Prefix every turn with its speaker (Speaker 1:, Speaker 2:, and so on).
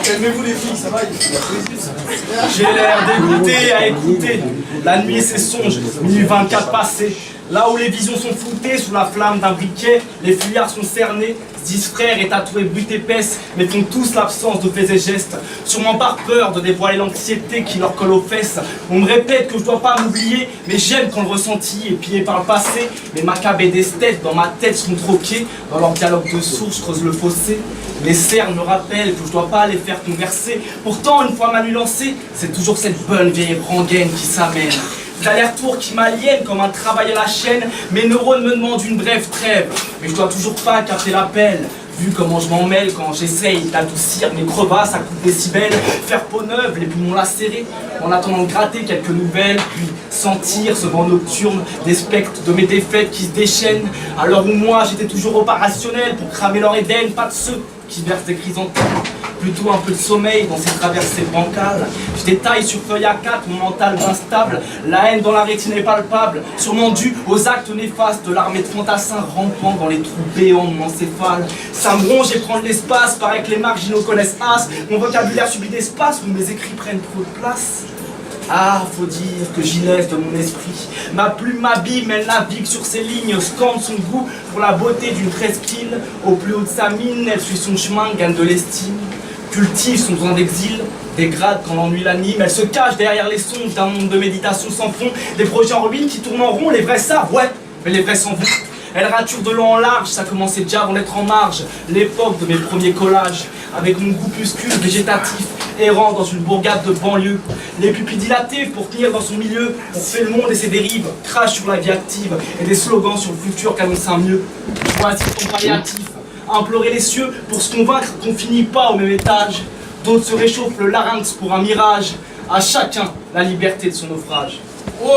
Speaker 1: Calmez-vous les filles, ça va.
Speaker 2: J'ai l'air dégoûté à écouter la nuit et ses songes, minuit 24 passé. Là où les visions sont floutées sous la flamme d'un briquet, les fuyards sont cernés, se disent frères et tatoués brutes épaisses, mais font tous l'absence de faits et gestes. Sûrement par peur de dévoiler l'anxiété qui leur colle aux fesses. On me répète que je dois pas m'oublier, mais j'aime quand le ressenti est pillé par le passé. Les macabres et d'esthètes dans ma tête sont troqués, dans leur dialogue de sourds je creuse le fossé. Les cerfs me rappellent que je dois pas les faire converser. Pourtant, une fois ma nuit lancée, c'est toujours cette bonne vieille rengaine qui s'amène. D'aller-retour qui m'aliène comme un travail à la chaîne. Mes neurones me demandent une brève trêve, mais je dois toujours pas capter l'appel. Vu comment je m'en mêle quand j'essaye d'adoucir mes crevasses à coups de décibels, faire peau neuve, les poumons lacérés, en attendant de gratter quelques nouvelles, puis sentir ce vent nocturne des spectres de mes défaites qui se déchaînent. À l'heure où moi j'étais toujours opérationnel pour cramer leur Éden, pas de ceux qui versent des chrysanthèmes. Plutôt un peu de sommeil dans ces traversées bancales. Je détaille sur feuille A4 mon mental instable. La haine dans la rétine est palpable, sûrement due aux actes néfastes de l'armée de fantassins rampant dans les trous béants de mon encéphale. Ça me ronge et prend de l'espace, paraît que les marginaux connaissent as. Mon vocabulaire subit d'espace où mes écrits prennent trop de place. Ah, faut dire que j'y laisse de mon esprit. Ma plume m'abîme, elle navigue sur ses lignes, scande son goût pour la beauté d'une presqu'île. Au plus haut de sa mine, elle suit son chemin, gagne de l'estime. Cultive son besoin d'exil, dégrade quand l'ennui l'anime. Elle se cache derrière les songes d'un monde de méditation sans fond. Des projets en ruine qui tournent en rond, les vrais savent, ouais, mais les vrais s'en vont. Elle rature de long en large, ça commençait déjà avant d'être en marge. L'époque de mes premiers collages, avec mon groupuscule végétatif, errant dans une bourgade de banlieue. Les pupilles dilatées pour tenir dans son milieu. On fait le monde et ses dérives, crache sur la vie active, et des slogans sur le futur qu'annonce un mieux. Voici ton palliatif. Implorer les cieux pour se convaincre qu'on finit pas au même étage. D'autres se réchauffent le larynx pour un mirage. À chacun la liberté de son naufrage.
Speaker 1: Ouais.